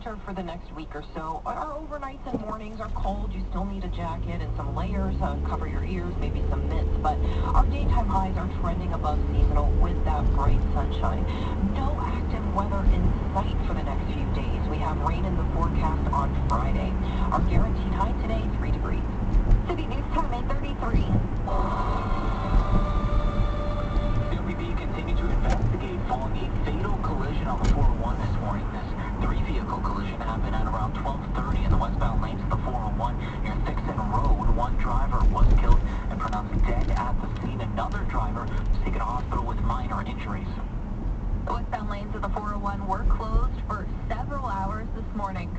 For the next week or so. Our overnights and mornings are cold. You still need a jacket and some layers, cover your ears, maybe some mitts. But our daytime highs are trending above seasonal with that bright sunshine. No active weather in sight for the next few days. We have rain in the forecast on Friday. Our guaranteed high today, 3 degrees. City News Time, 8:33. WB continued to investigate following a fatal collision on the 401 this morning. This three-vehicle collision happened at around 12:30 in the westbound lanes of the 401 near Thixon Road. One driver was killed and pronounced dead at the scene. Another driver was taken to hospital with minor injuries. The westbound lanes of the 401 were closed for several hours this morning,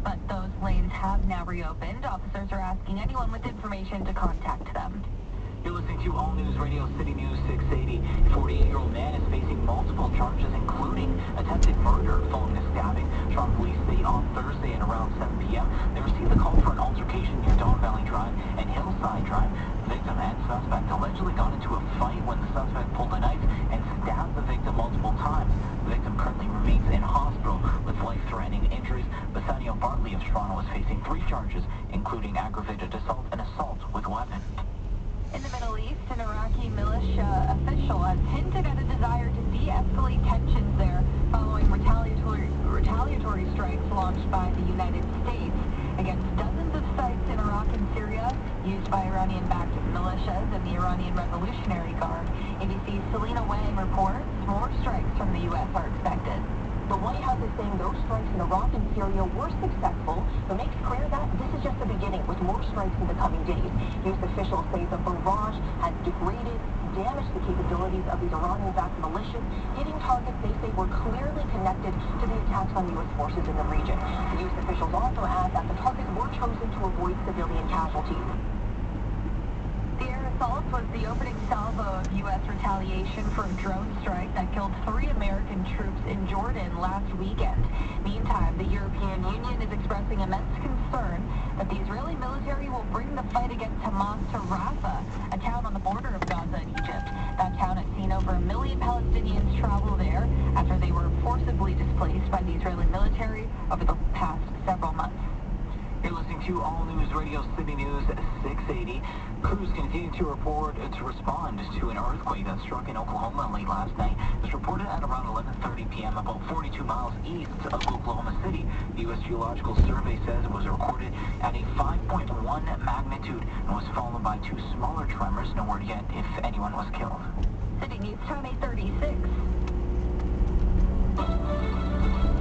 but those lanes have now reopened. Officers are asking anyone with information to contact them. You're listening to All News Radio City News 680. A 48-year-old man is facing multiple charges, including attempted murder following a stabbing. Toronto police say on Thursday at around 7 p.m. they received a call for an altercation near Don Valley Drive and Hillside Drive. The victim and suspect allegedly got into a fight when the suspect pulled a knife and stabbed the victim multiple times. The victim currently remains in hospital with life-threatening injuries. Bassanio Bartley of Toronto is facing 3 charges, including aggravated assault and assault with a weapon. In the Middle East, an Iraqi militia official has hinted at a desire to de-escalate tensions there following retaliatory strikes launched by the United States against dozens of sites in Iraq and Syria used by Iranian-backed militias and the Iranian Revolutionary Guard. ABC's Selena Wang reports more strikes from the U.S. are expected. The White House is saying those strikes in Iraq and Syria were successful, but makes clear that this is just the beginning, with more strikes in the coming days. U.S. officials say the barrage has degraded, damaged the capabilities of these Iranian-backed militias, hitting targets they say were clearly connected to the attacks on U.S. forces in the region. The U.S. officials also add that the targets were chosen to avoid civilian casualties. The air assault was the opening salvo of U.S. retaliation for a drone strike that killed 3 American troops in Jordan last weekend. Meantime, the European Union is expressing immense concern that the Israeli military will bring the fight against Hamas to Rafah, a town on the border of Gaza and Egypt. That town has seen over 1 million Palestinians travel there after they were forcibly displaced by the Israeli military over the past several months. You're listening to All News Radio City News 680. Crews continue to respond to an earthquake that struck in Oklahoma late last night. It was reported at around 11:30 p.m. about 42 miles east of Oklahoma City. The U.S. Geological Survey says it was recorded at a 5.1 magnitude and was followed by 2 smaller tremors. No word yet if anyone was killed. City News Time, 8:36.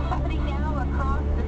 Happening now across the